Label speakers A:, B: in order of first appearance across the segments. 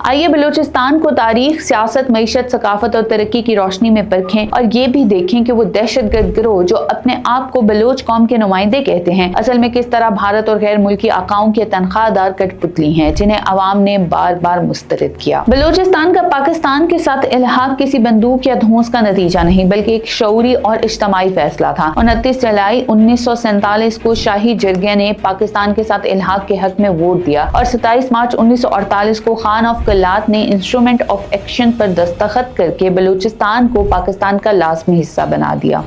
A: आइए बलूचिस्तान को तारीख, सियासत, मईशत, सकाफत और तरक्की की रोशनी में परखें और ये भी देखें कि वो दहशतगर्द गिरोह जो अपने आप को बलोच कौम के नुमाइंदे कहते हैं, असल में किस तरह भारत और गैर मुल्की आकाओं के तनख्वाहदार कठपुतली हैं जिन्हें अवाम ने बार बार मुस्तरद किया। बलूचिस्तान का पाकिस्तान के साथ इल्हाक किसी बंदूक या धौंस का नतीजा नहीं बल्कि एक शऊरी और इज्तमाई फैसला था। 29 जुलाई 1947 को शाही जरगे ने पाकिस्तान के साथ इल्हाक के हक में वोट दिया और 27 मार्च 1948 को खान ऑफ कलात ने इंस्ट्रूमेंट ऑफ एक्शन पर दस्तखत करके बलूचिस्तान को पाकिस्तान का लाज़मी हिस्सा बना दिया।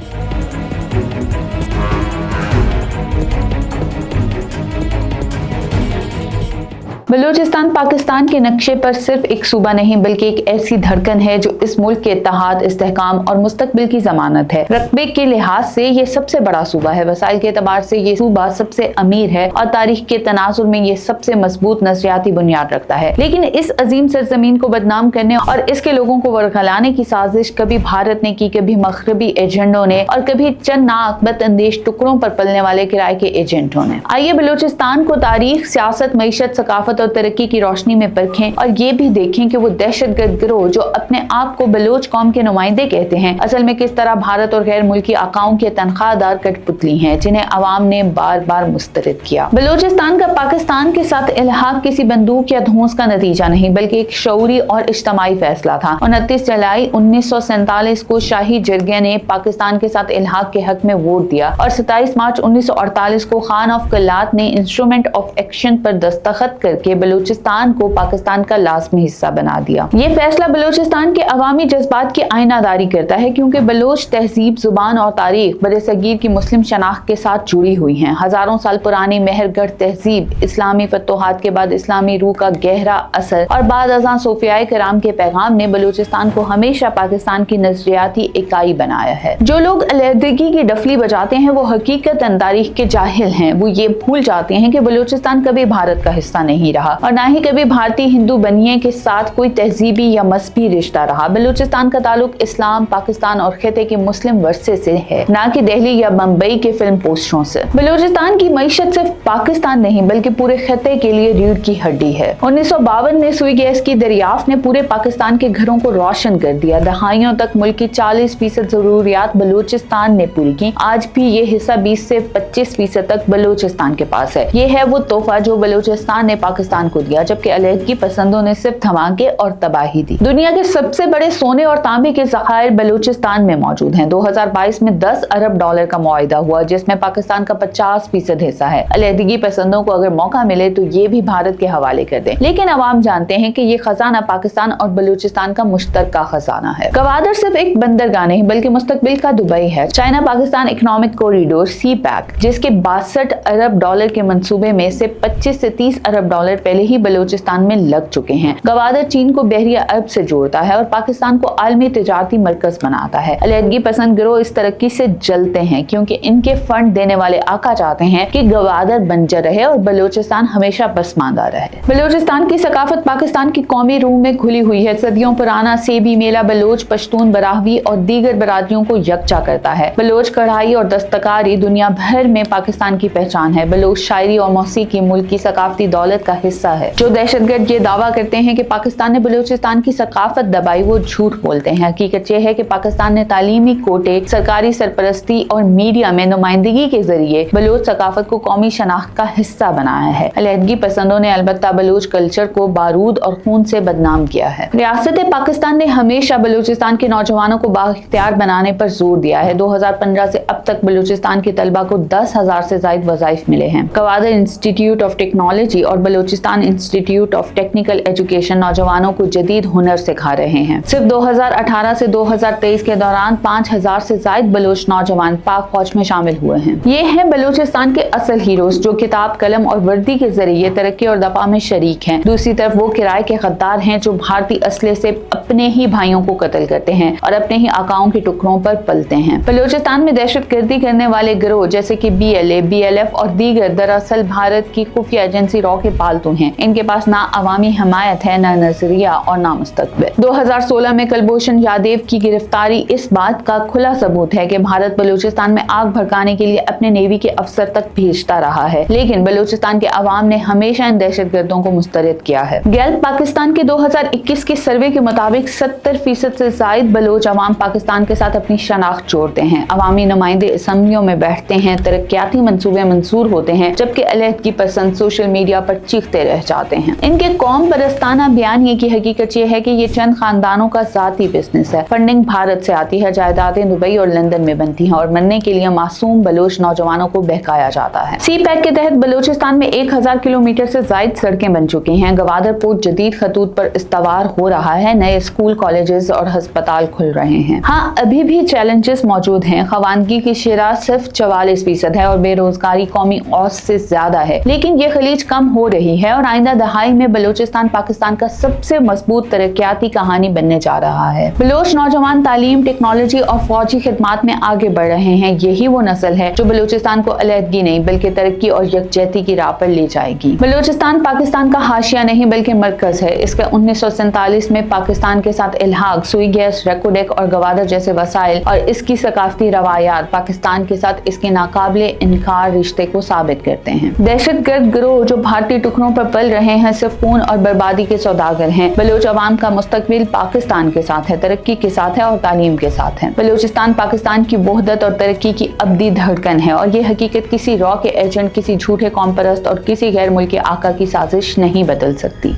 A: बलूचिस्तान पाकिस्तान के नक्शे पर सिर्फ एक सूबा नहीं बल्कि एक ऐसी धड़कन है जो इस मुल्क के इत्तेहाद, इस्तेहकाम और मुस्तकबिल की जमानत है। रकबे के लिहाज से ये सबसे बड़ा सूबा है, वसाइल के एतबार से ये सूबा सबसे अमीर है और तारीख के तनाजुर में ये सबसे मजबूत नजरियाती बुनियाद रखता है। लेकिन इस अजीम सरजमीन को बदनाम करने और इसके लोगों को वरगलाने की साजिश कभी भारत ने की, कभी मगरबी एजेंटों ने और कभी चंद नाअक्बत अंदेश टुकड़ों पर पलने वाले किराए के एजेंटों ने। आइए बलूचिस्तान को तारीख, सियासत, मईशत, सकाफत और तरक्की की रोशनी में परखें और ये भी देखें कि वो दहशतगर्द गिरोह जो अपने आप को बलोच कौम के नुमाइंदे कहते हैं, असल में किस तरह भारत और गैर मुल्की आकाओं के तनख्वाहदार कठपुतली हैं जिन्हें अवाम ने बार बार मुस्तरद किया। बलूचिस्तान का पाकिस्तान के साथ इल्हाक किसी बंदूक या धौंस का नतीजा नहीं बल्कि एक शऊरी और इज्तमाई फैसला था। 29 जुलाई 1947 को शाही जरगे ने पाकिस्तान के साथ इल्हाक के हक में वोट दिया और 27 मार्च 1948 को खान ऑफ कलात ने इंस्ट्रूमेंट ऑफ एक्शन पर दस्तखत करके बलूचिस्तान को पाकिस्तान का लाज़मी हिस्सा बना दिया। ये फैसला बलूचिस्तान के अवामी जज्बात की आईनादारी करता है क्योंकि बलोच तहजीब, जुबान और तारीख बरे-सगीर की मुस्लिम शनाख्त के साथ जुड़ी हुई हैं। हजारों साल पुरानी मेहरगढ़ तहजीब, इस्लामी फतोहात के बाद इस्लामी रूह का गहरा असर और बाद अज़ां सूफियाए किराम के पैगाम ने बलूचिस्तान को हमेशा पाकिस्तान की नजरियाती इकाई बनाया है। जो लोग अलहदगी की डफली बजाते हैं वो हकीकतन तारीख के जाहिल हैं। वो ये भूल जाते हैं कि बलूचिस्तान कभी भारत का हिस्सा नहीं रहा और ना ही कभी भारतीय हिंदू बनिए के साथ कोई तहजीबी या मजहबी रिश्ता रहा। बलूचिस्तान का ताल्लुक इस्लाम, पाकिस्तान और खिते के मुस्लिम वर्से से है, ना कि दिल्ली या बम्बई के फिल्म पोस्टरों से। बलूचिस्तान की मईशत सिर्फ पाकिस्तान नहीं बल्कि पूरे खिते के लिए रीढ़ की हड्डी है। 1952 में सुई गैस की दरियाफ्त ने पूरे पाकिस्तान के घरों को रोशन कर दिया। दहाइयों तक मुल्क की 40% जरूरियात बलूचिस्तान ने पूरी की। आज भी ये हिस्सा 20 से 25% तक बलूचिस्तान के पास है। ये है वो तोहफा जो बलूचिस्तान ने पाकिस्तान को दिया, जबकि अलहदगी पसंदों ने सिर्फ धमाके और तबाही दी। दुनिया के सबसे बड़े सोने और तांबे के ज़खायर बलूचिस्तान में मौजूद हैं। 2022 में 10 अरब डॉलर का मुआहिदा हुआ जिसमें पाकिस्तान का 50% हिस्सा है। अलहदगी पसंदों को अगर मौका मिले तो ये भी भारत के हवाले कर दें, लेकिन अवाम जानते हैं कि ये खजाना पाकिस्तान और बलूचिस्तान का मुश्तरका खजाना है। गवादर सिर्फ एक बंदरगाह नहीं बल्कि मुस्तकबिल का दुबई है। China Pakistan economic corridor CPEC जिसके 62 अरब डॉलर के मंसूबे में से 25 से 30 अरब डॉलर पहले ही बलूचिस्तान में लग चुके हैं। गवादर चीन को बहरिया अरब से जोड़ता है और पाकिस्तान को आलमी तिजारती मरकज बनाता है। अलहदगी पसंद गिरोह इस तरक्की से जलते हैं क्योंकि इनके फंड देने वाले आका चाहते हैं कि गवादर बंजर रहे और बलूचिस्तान हमेशा पसमानदा रहे। बलूचिस्तान की सकाफत पाकिस्तान की कौमी रूह में घुली हुई है। सदियों पुराना सेबी मेला बलोच, पश्तून, बराहवी और दीगर बरादरियों को यकजा करता है। बलोच कढ़ाई और दस्तकारी दुनिया भर में पाकिस्तान की पहचान है। बलोच शायरी और मौसीकी मुल्क की सकाफती दौलत का हिस्सा है। जो दहशतगर्द ये दावा करते हैं कि पाकिस्तान ने बलूचिस्तान की सकाफत दबाई वो झूठ बोलते हैं। हकीकत यह है कि पाकिस्तान ने तालीमी कोटे, सरकारी सरपरस्ती और मीडिया में नुमाइंदगी के जरिए बलोच सकाफत को कौमी शनाख्त का हिस्सा बनाया है। अलहदगी पसंदों ने अलबत्ता बलोच कल्चर को बारूद और खून से बदनाम किया है। रियासत पाकिस्तान ने हमेशा बलूचिस्तान के नौजवानों को बाइख्तियार बनाने पर जोर दिया है। 2015 से अब तक बलूचिस्तान की तलबा को 10,000 से ज्यादा वज़ाइफ मिले हैं। गवादर इंस्टीट्यूट ऑफ टेक्नोलॉजी और Balochistan institute of technical education नौजवानों को जदीद हुनर सिखा रहे हैं। सिर्फ 2018 से 2023 के दौरान 5,000 से ज्यादा बलोच नौजवान पाक फौज में शामिल हुए हैं। ये हैं बलूचिस्तान के असल हीरोज जो किताब, कलम और वर्दी के जरिए तरक्की और दफा में शरीक हैं। दूसरी तरफ वो किराए के गद्दार हैं जो भारतीय असले से अपने ही भाइयों को कत्ल करते हैं और अपने ही आकाओं के टुकड़ों पर पलते हैं। बलूचिस्तान में दहशतगर्दी करने वाले गिरोह जैसे कि BLA, BLF और दीगर दरअसल भारत की खुफिया एजेंसी रॉ के पालतू फालतू हैं। इनके पास ना अवामी हमायत है, ना नजरिया और ना मुस्तकबिल। 2016 में कुलभूषण यादव की गिरफ्तारी इस बात का खुला सबूत है कि भारत बलूचिस्तान में आग भड़काने के लिए अपने नेवी के अफसर तक भेजता रहा है, लेकिन बलूचिस्तान के अवाम ने हमेशा इन दहशतगर्दों को मुस्तरद किया है। गैल्प पाकिस्तान के 2021 के सर्वे के मुताबिक 70% से जायद बलोच अवाम पाकिस्तान के साथ अपनी शनाख्त जोड़ते हैं। अवामी नुमाइंदे असम्बलियों में बैठते हैं, तरक्याती मंसूबे मंजूर होते हैं, जबकि अलहदगी पसंद सोशल मीडिया पर चीखते रह जाते हैं। इनके कौम परस्ताना बयान की हकीकत ये है कि ये चंद खानदानों का जाती बिजनेस है। फंडिंग भारत से आती है, जायदादें दुबई और लंदन में बनती हैं और मरने के लिए मासूम बलोच नौजवानों को बहकाया जाता है। सी पैक के तहत बलूचिस्तान में 1000 किलोमीटर से जायद सड़कें बन चुकी हैं। गवादर पोर्ट जदीद खतूत पर इस्तवार हो रहा है, नए स्कूल, कॉलेजेस और अस्पताल खुल रहे हैं। हाँ, अभी भी चैलेंजेस मौजूद हैं। खवानगी की शरह सिर्फ 44% है और बेरोजगारी कौमी औसत से ज्यादा है, लेकिन ये खलीज कम हो रही है और आइंदा दहाई में बलूचिस्तान पाकिस्तान का सबसे मजबूत तरक्याती कहानी बनने जा रहा है। बलोच नौजवान तालीम, टेक्नोलॉजी और फौजी खिदमात में आगे बढ़ रहे हैं। यही वो नस्ल है जो बलूचिस्तान को अलहदगी नहीं बल्कि तरक्की और यकजहती की राह पर ले जाएगी। बलूचिस्तान पाकिस्तान का हाशिया नहीं बल्कि मरकज है। इसके 1947 में पाकिस्तान के साथ इल्हाक, सुई गैस, रेकोडेक और गवादर जैसे वसाइल और इसकी सकाफती रवायात पाकिस्तान के साथ इसके नाकाबिले इनकार रिश्ते को साबित करते हैं। दहशतगर्द गिरोह जो भारतीय टुकड़ों पर पल रहे हैं सिर्फ खून और बर्बादी के सौदागर हैं। बलोच अवाम का मुस्तकबिल पाकिस्तान के साथ है, तरक्की के साथ है और तालीम के साथ है। बलूचिस्तान पाकिस्तान की वहदत और तरक्की की अब्दी धड़कन है और ये हकीकत किसी रॉ के एजेंट, किसी झूठे कौम परस्त और किसी गैर मुल्की आका की साजिश नहीं बदल सकती।